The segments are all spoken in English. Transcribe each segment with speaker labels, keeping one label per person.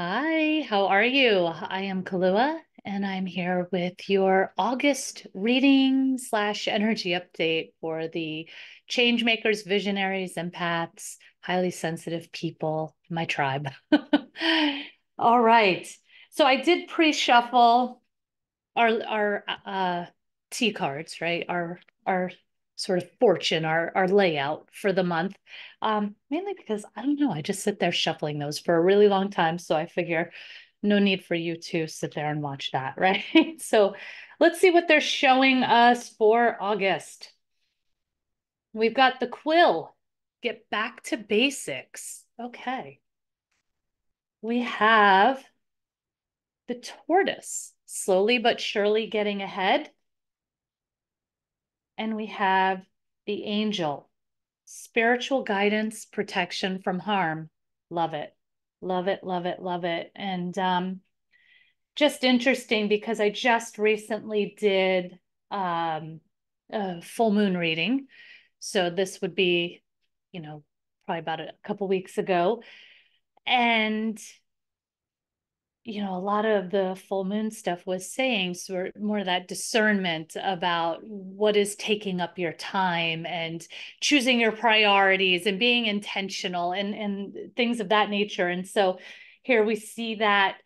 Speaker 1: Hi, how are you? I am Kalua, and I'm here with your August reading slash energy update for the Changemakers, Visionaries, Empaths, highly sensitive people, my tribe. All right. So I did pre-shuffle our T cards, right? Our sort of fortune, our layout for the month. Mainly because I don't know, I just sit there shuffling those for a really long time. So I figure no need for you to sit there and watch that, right? So let's see what they're showing us for August. We've got the quill. Get back to basics. Okay. We have the tortoise, slowly but surely getting ahead. And we have the angel, spiritual guidance, protection from harm. Love it. Love it, love it, love it. And just interesting because I just recently did a full moon reading. So this would be, probably about a couple weeks ago. And a lot of the full moon stuff was saying sort of more of that discernment about what is taking up your time and choosing your priorities and being intentional and things of that nature. And so here we see that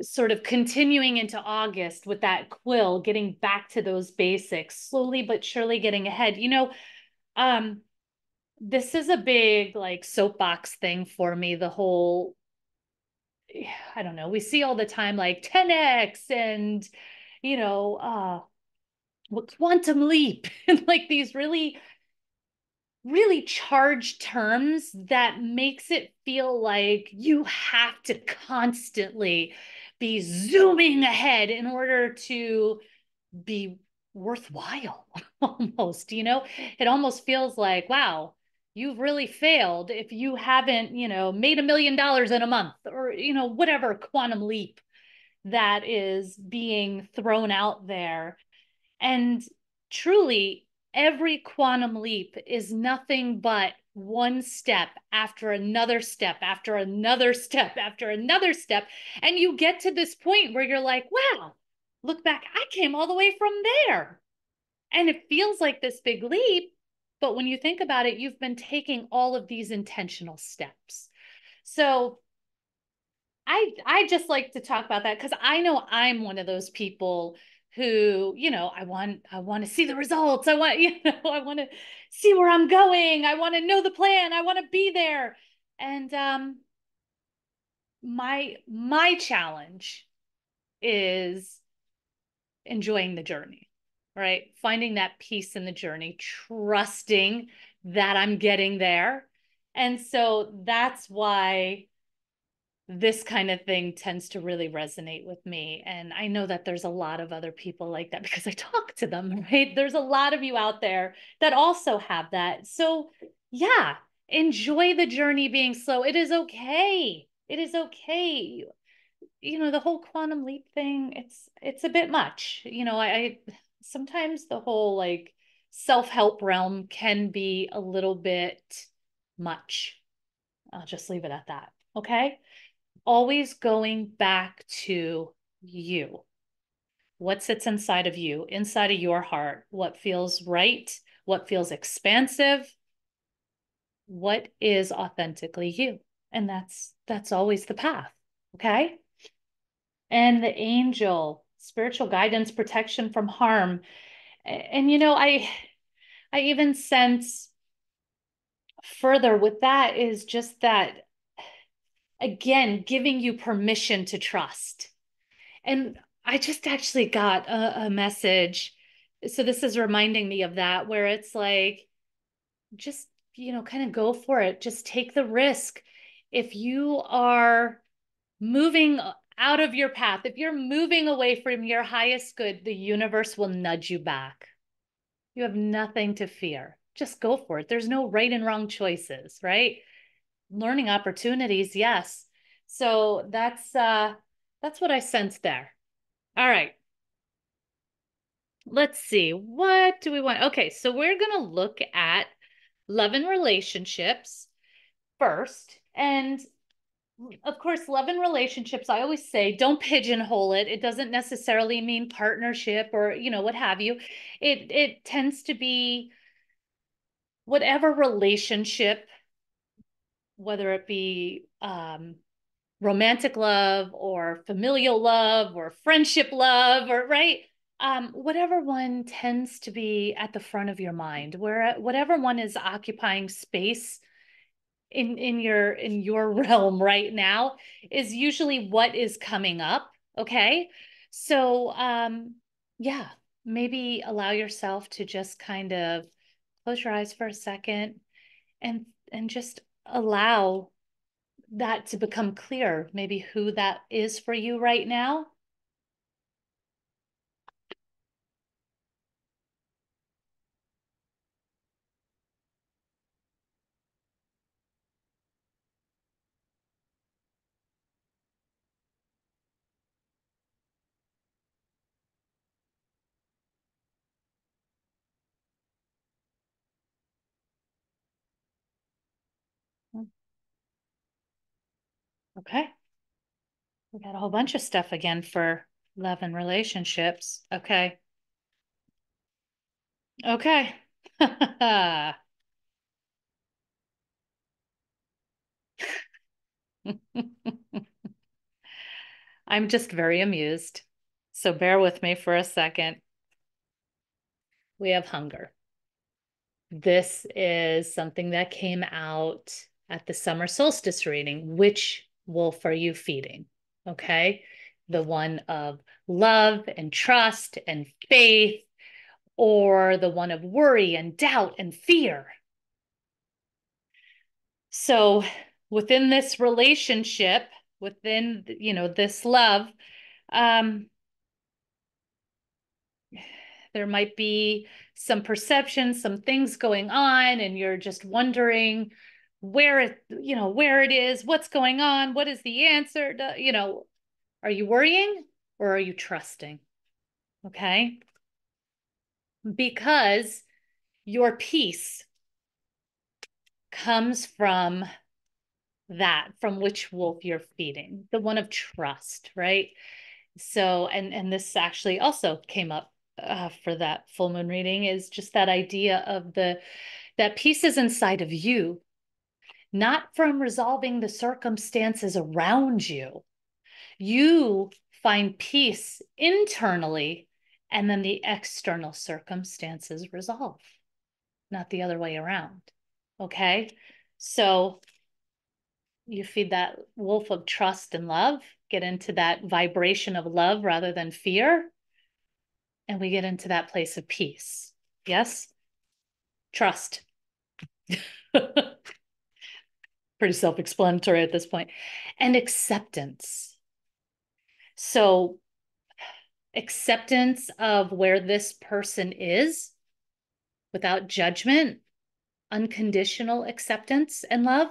Speaker 1: sort of continuing into August with that quill, getting back to those basics, slowly but surely getting ahead. Um, this is a big like soapbox thing for me, the whole I don't know, we see all the time like 10x and you know, uh what quantum leap and like these really really charged terms that makes it feel like you have to constantly be zooming ahead in order to be worthwhile almost, it almost feels like, wow, you've really failed if you haven't, made $1 million in a month or, whatever quantum leap that is being thrown out there. And truly, every quantum leap is nothing but one step after another step after another step after another step. And you get to this point where you're like, wow, look back, I came all the way from there. And it feels like this big leap. But when you think about it, you've been taking all of these intentional steps. So I just like to talk about that because I know I'm one of those people who, I want to see the results. I want, I want to see where I'm going. I want to know the plan. I want to be there. And my challenge is enjoying the journey, right? Finding that peace in the journey, trusting that I'm getting there. And so that's why this kind of thing tends to really resonate with me. And I know that there's a lot of other people like that because I talk to them, right? There's a lot of you out there that also have that. So, yeah, enjoy the journey being slow. It is okay. It is okay. The whole quantum leap thing, it's a bit much. I sometimes the whole like self-help realm can be a little bit much. I'll just leave it at that. Okay? Always going back to you. What sits inside of your heart, what feels right, what feels expansive, what is authentically you. And that's always the path. Okay? And the angel, spiritual guidance, protection from harm. And I even sense further with that is just that again, giving you permission to trust. And I just actually got a message. So this is reminding me of that, where it's like, just, kind of go for it. Just take the risk. If you are moving out of your path, if you're moving away from your highest good, the universe will nudge you back. You have nothing to fear. Just go for it. There's no right and wrong choices, right? Learning opportunities, yes. So that's what I sense there. All right. Let's see. What do we want? Okay, so we're going to look at love and relationships first. And of course, love and relationships, I always say, don't pigeonhole it. It doesn't necessarily mean partnership or, what have you. It tends to be whatever relationship, whether it be romantic love or familial love or friendship love, or right, whatever one tends to be at the front of your mind, where whatever one is occupying space in your realm right now is usually what is coming up. Okay, so yeah, maybe allow yourself to just kind of close your eyes for a second and just allow that to become clear, maybe who that is for you right now. Okay, we got a whole bunch of stuff again for love and relationships. Okay. Okay. I'm just very amused. So bear with me for a second. We have hunger. This is something that came out at the summer solstice reading. Which wolf are you feeding? Okay. The one of love and trust and faith, or the one of worry and doubt and fear? So within this relationship, within, this love, um, there might be some perception, some things going on, and you're just wondering where it is, what's going on, what is the answer to, are you worrying or are you trusting? Okay. Because your peace comes from from which wolf you're feeding, the one of trust, right? So, and this actually also came up for that full moon reading, is just that idea of that peace is inside of you, not from resolving the circumstances around you. You find peace internally, and then the external circumstances resolve, not the other way around. Okay. So you feed that wolf of trust and love, get into that vibration of love rather than fear, and we get into that place of peace. Yes? Trust. Pretty self-explanatory at this point. And acceptance. So, acceptance of where this person is without judgment, unconditional acceptance and love.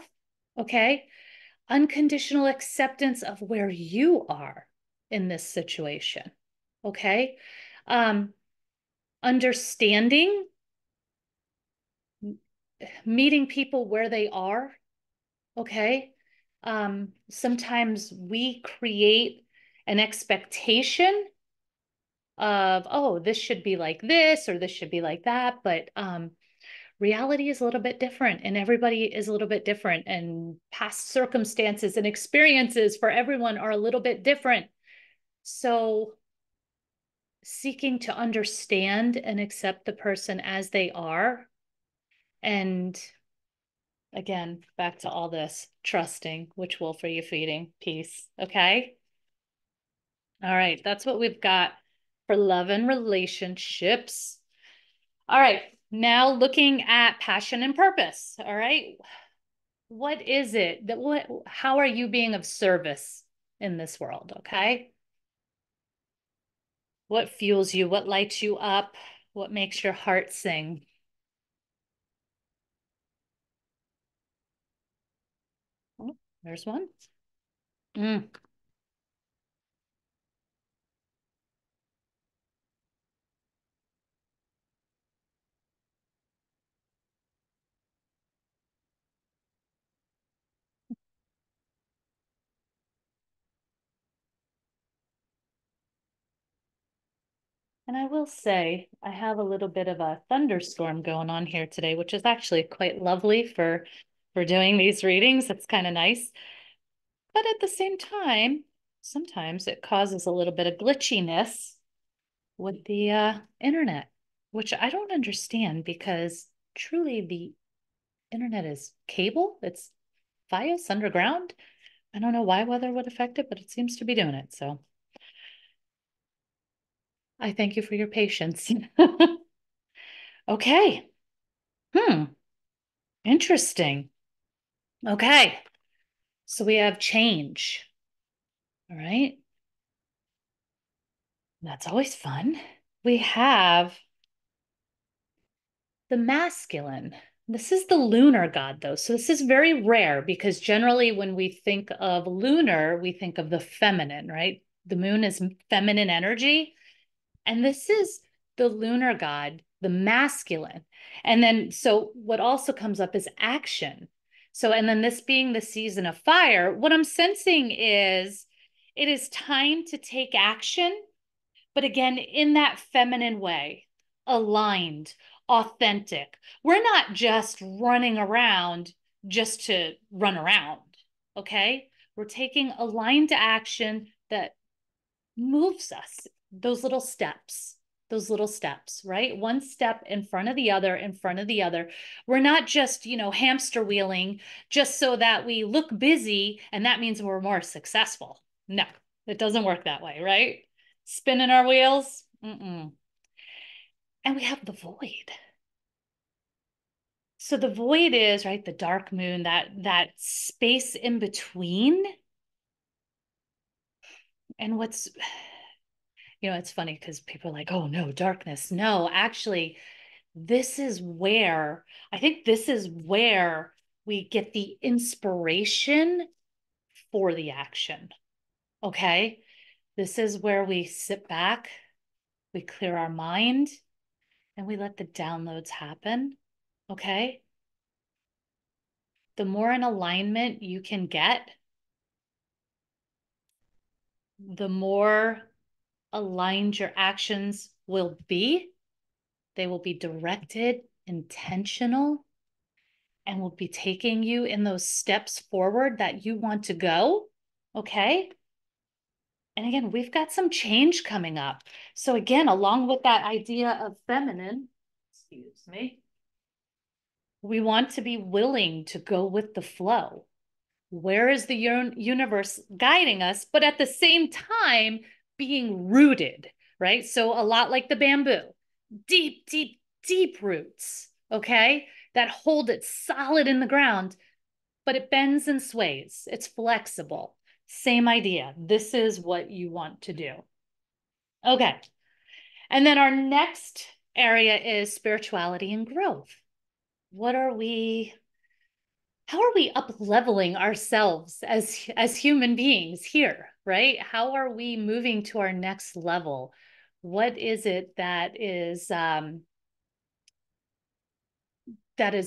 Speaker 1: Okay? Unconditional acceptance of where you are in this situation. Okay? Um, Understanding, meeting people where they are. Okay. Sometimes we create an expectation of, oh, this should be like this or this should be like that. But reality is a little bit different, and everybody is a little bit different, and past circumstances and experiences for everyone are a little bit different. So seeking to understand and accept the person as they are, and again, back to all this trusting, which wolf are you feeding? Peace. Okay. All right. That's what we've got for love and relationships. All right. Now looking at passion and purpose. All right. What is it how are you being of service in this world? Okay. What fuels you? What lights you up? What makes your heart sing? Oh, there's one. Mm. And I will say, I have a little bit of a thunderstorm going on here today, which is actually quite lovely for doing these readings. It's kind of nice. But at the same time, sometimes it causes a little bit of glitchiness with the internet, which I don't understand because truly the internet is cable, it's Fios underground. I don't know why weather would affect it, but it seems to be doing it. So I thank you for your patience. Okay. Hmm. Interesting. Okay. So we have change. All right. That's always fun. We have the masculine. This is the lunar god, though. So this is very rare because generally when we think of lunar, we think of the feminine, right? The moon is feminine energy. And this is the lunar god, the masculine. And then, so what also comes up is action. So, and then this being the season of fire, what I'm sensing is it is time to take action, but again, in that feminine way, aligned, authentic. We're not just running around just to run around, okay? We're taking aligned action that moves us, those little steps, right? One step in front of the other, in front of the other. We're not just, hamster wheeling just so that we look busy and that means we're more successful. No, it doesn't work that way, right? Spinning our wheels. Mm-mm. And we have the void. So the void is, right, the dark moon, that space in between. And what's it's funny because people are like, oh no, darkness. No, actually, this is where I think this is where we get the inspiration for the action. Okay. This is where we sit back, we clear our mind, and we let the downloads happen. Okay. The more in alignment you can get, the more aligned your actions will be. They will be directed, intentional, and will be taking you in those steps forward that you want to go. Okay. And again, we've got some change coming up. So, again, along with that idea of feminine, excuse me, we want to be willing to go with the flow. Where is the universe guiding us? But at the same time, being rooted, right? So, a lot like the bamboo, deep, deep, deep roots, okay, that hold it solid in the ground, but it bends and sways. It's flexible. Same idea. This is what you want to do. Okay. And then our next area is spirituality and growth. What are we, how are we up leveling ourselves as human beings here, right? How are we moving to our next level? What is it that is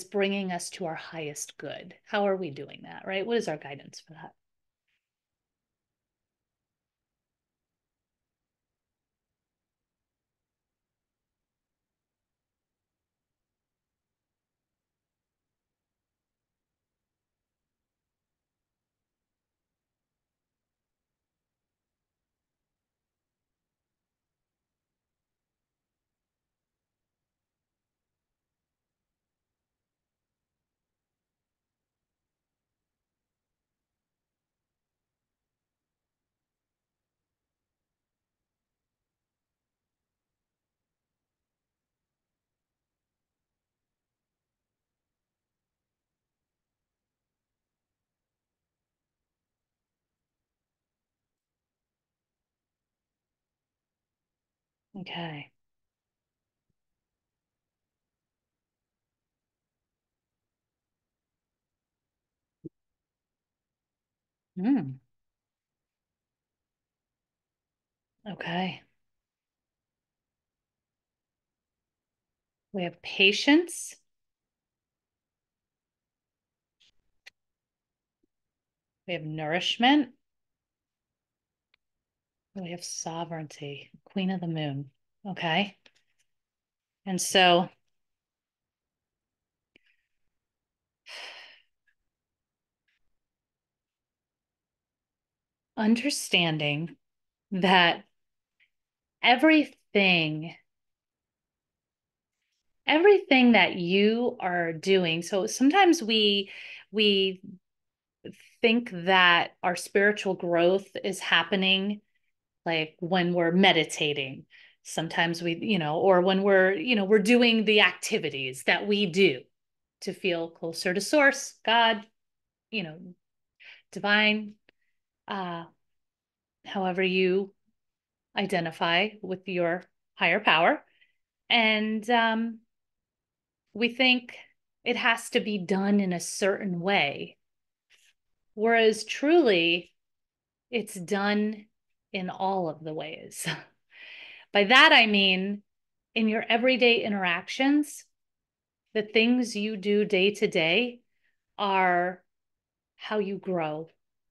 Speaker 1: bringing us to our highest good? How are we doing that, right? What is our guidance for that? Okay. Mm, okay. We have patience. We have nourishment. We have sovereignty, Queen of the Moon. Okay. And so understanding that everything, everything that you are doing. So sometimes we think that our spiritual growth is happening like when we're meditating. Sometimes or when we're doing the activities that we do to feel closer to source, God, you know, divine, uh, however you identify with your higher power. And we think it has to be done in a certain way. Whereas truly, it's done in all of the ways. By that, I mean in your everyday interactions, the things you do day to day are how you grow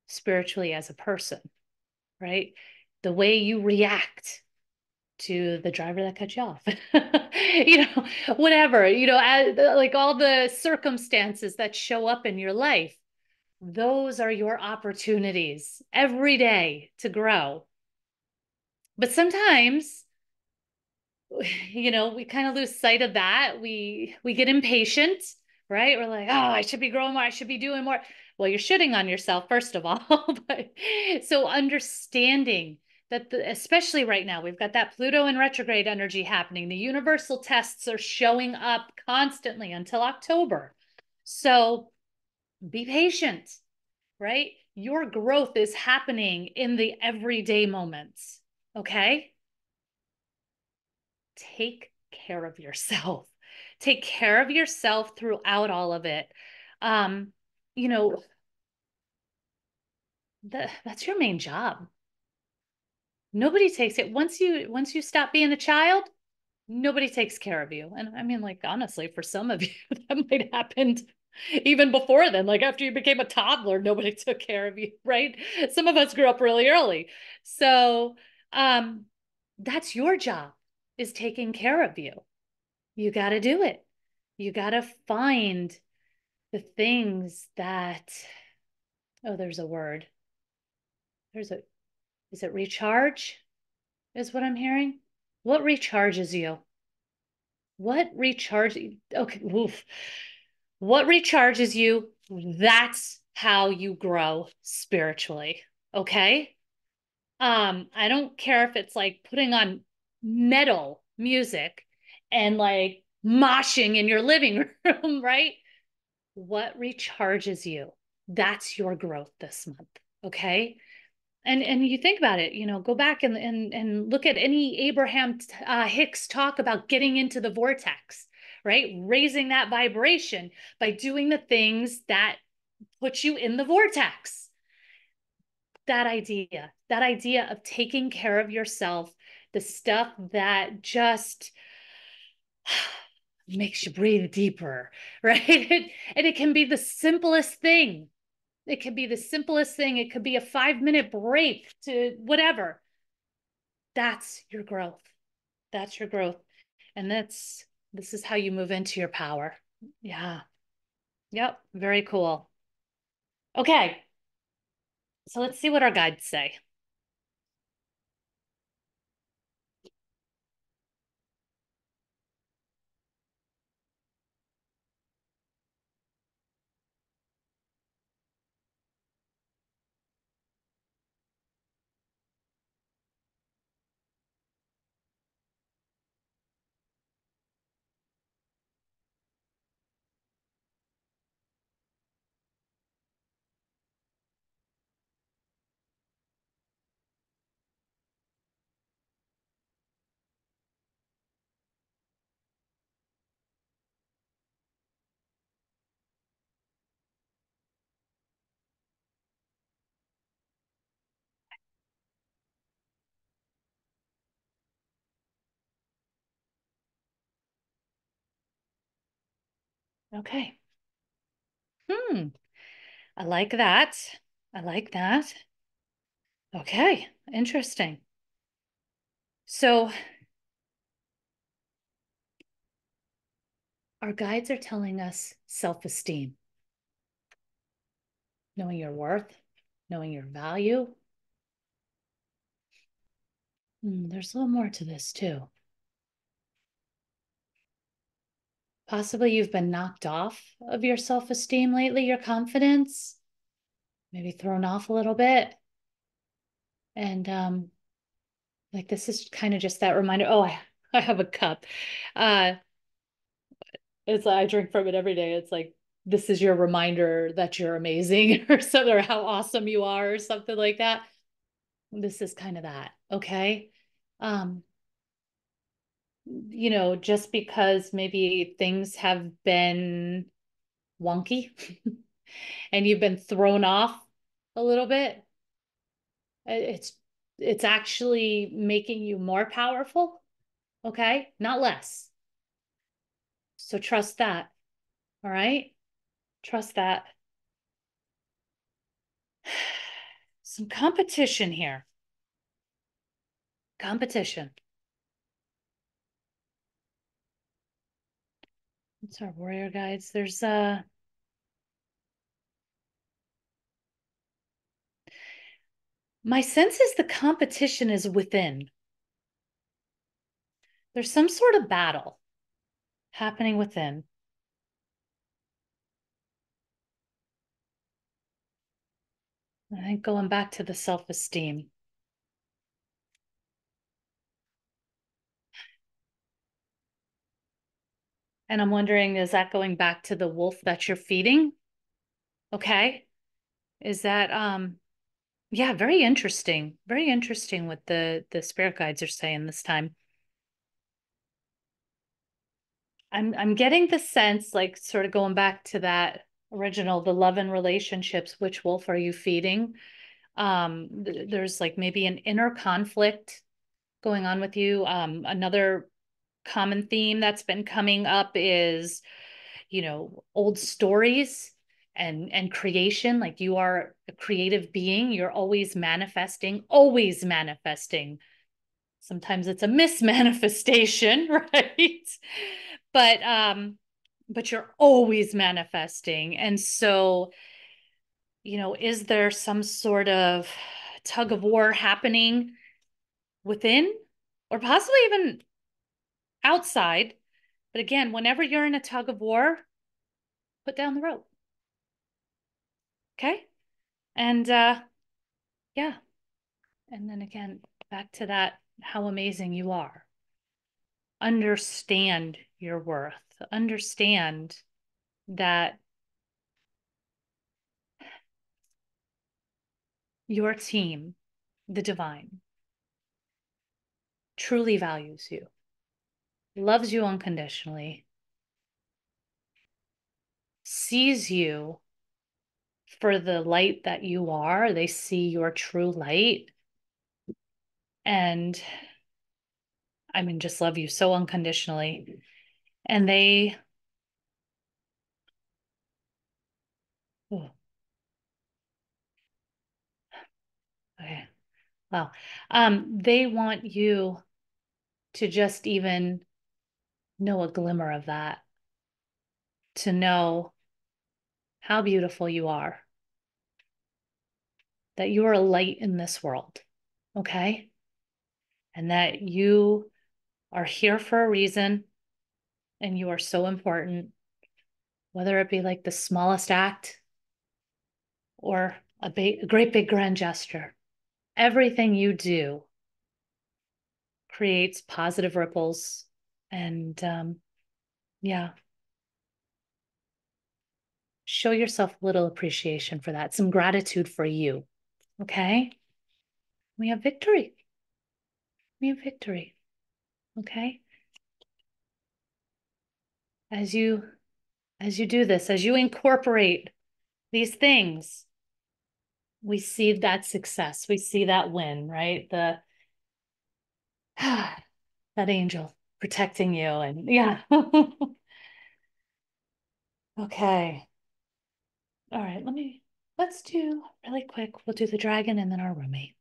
Speaker 1: spiritually as a person, right? The way you react to the driver that cut you off, whatever, like all the circumstances that show up in your life, those are your opportunities every day to grow. But sometimes, we kind of lose sight of that. We get impatient, right? We're like, oh, I should be growing more, I should be doing more. Well, you're shitting on yourself, first of all. But so understanding that especially right now, we've got that Pluto in retrograde energy happening. The universal tests are showing up constantly until October. So be patient, right? Your growth is happening in the everyday moments. Okay. Take care of yourself. Take care of yourself throughout all of it. Um, you know, that's your main job. Nobody takes it. Once you stop being a child, nobody takes care of you. And I mean, like, honestly, for some of you, that might happen even before then. Like after you became a toddler, nobody took care of you, right? Some of us grew up really early. So um, that's your job, is taking care of you. You got to do it. You got to find the things that, oh, there's a word. Is it recharge? Is what I'm hearing? What recharges you? What recharges? Okay, oof. What recharges you? That's how you grow spiritually. Okay. I don't care if it's like putting on metal music and like moshing in your living room, right? What recharges you? That's your growth this month. Okay. And you think about it, go back and look at any Abraham Hicks talk about getting into the vortex, right? Raising that vibration by doing the things that put you in the vortex. That idea of taking care of yourself, the stuff that just makes you breathe deeper, right? And it can be the simplest thing. It could be the simplest thing. It could be a 5-minute break to whatever. That's your growth. That's your growth. And this is how you move into your power. Yeah. Yep. Very cool. Okay. So let's see what our guides say. Okay. Hmm. I like that. I like that. Okay. Interesting. So Our guides are telling us self-esteem, knowing your worth, knowing your value. There's a little more to this too. Possibly you've been knocked off of your self-esteem lately, your confidence, maybe thrown off a little bit. And like this is kind of just that reminder. Oh, I have a cup. Uh, it's I drink from it every day. It's like this is your reminder that you're amazing or something, or how awesome you are, or something like that. This is kind of that, okay? Um, just because maybe things have been wonky and you've been thrown off a little bit, it's it's actually making you more powerful, okay? Not less. So trust that. All right? Trust that. Some competition here. Competition. It's our warrior guides. There's my sense is the competition is within. There's some sort of battle happening within. I think going back to the self-esteem. And I'm wondering, is that going back to the wolf that you're feeding? Okay. Is that yeah, very interesting. Very interesting what the spirit guides are saying this time. I'm getting the sense, like sort of going back to that original, the love and relationships, which wolf are you feeding? There's like maybe an inner conflict going on with you. Another common theme that's been coming up is, old stories and creation. Like you are a creative being, you're always manifesting, always manifesting. Sometimes it's a mismanifestation, right? But you're always manifesting. And so, is there some sort of tug of war happening within or possibly even outside? But again, whenever you're in a tug of war, put down the rope. Okay? And yeah. And then again, back to that, how amazing you are. Understand your worth. Understand that your team, the divine, truly values you, loves you unconditionally, sees you for the light that you are. They see your true light. And I mean, just love you so unconditionally. And they, oh, okay, wow. They want you to just even know a glimmer of that, to know how beautiful you are, that you are a light in this world, okay? And that you are here for a reason and you are so important, whether it be like the smallest act or a great big grand gesture. Everything you do creates positive ripples. And yeah, show yourself a little appreciation for that, some gratitude for you. Okay? We have victory. We have victory. Okay? As you do this, as you incorporate these things, we see that success. We see that win, right? The that angel protecting you and yeah. Okay. All right, let's do really quick. We'll do the dragon and then our roommate.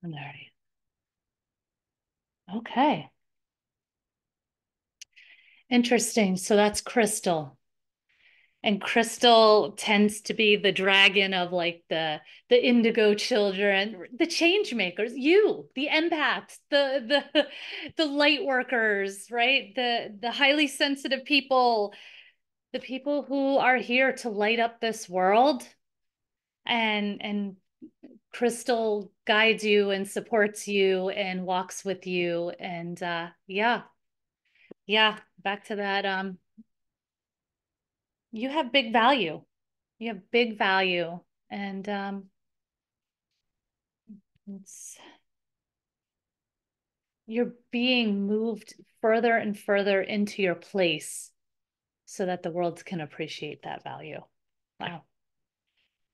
Speaker 1: All right. Okay. Interesting. So that's Crystal. And Crystal tends to be the dragon of like the indigo children, the change makers, you, the empaths, the light workers, right? The highly sensitive people, the people who are here to light up this world. And Crystal guides you and supports you and walks with you. And yeah, yeah, back to that. You have big value. You have big value. And it's you're being moved further and further into your place so that the world can appreciate that value. Wow.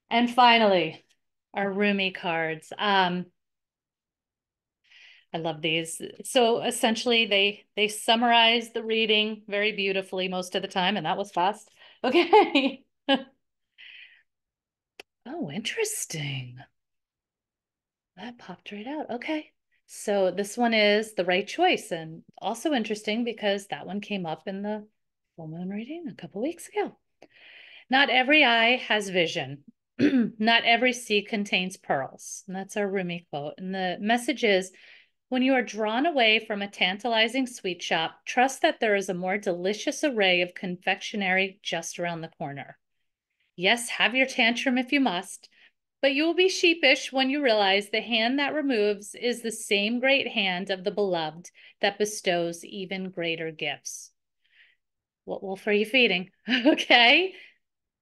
Speaker 1: And finally, our roomie cards. I love these. So essentially they summarize the reading very beautifully most of the time, and that was fast. Okay. Oh, interesting. That popped right out. Okay. So this one is the right choice, and also interesting because that one came up in the full moon reading a couple weeks ago. Not every eye has vision. Not every sea contains pearls. And that's our Rumi quote. And the message is, when you are drawn away from a tantalizing sweet shop, trust that there is a more delicious array of confectionery just around the corner. Yes, have your tantrum if you must, but you will be sheepish when you realize the hand that removes is the same great hand of the beloved that bestows even greater gifts. What wolf are you feeding? Okay.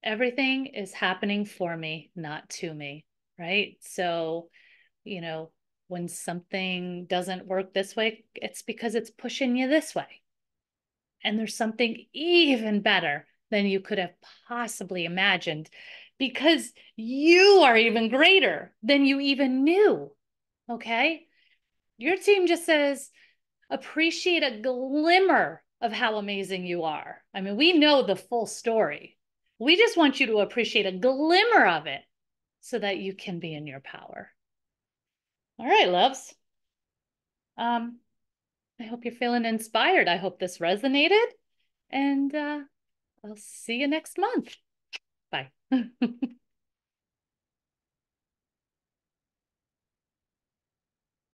Speaker 1: Everything is happening for me, not to me, right? So, you know, when something doesn't work this way, it's because it's pushing you this way. And there's something even better than you could have possibly imagined because you are even greater than you even knew. Okay. Your team just says, appreciate a glimmer of how amazing you are. I mean, we know the full story. We just want you to appreciate a glimmer of it so that you can be in your power. All right, loves. Um, I hope you're feeling inspired. I hope this resonated. And I'll see you next month. Bye.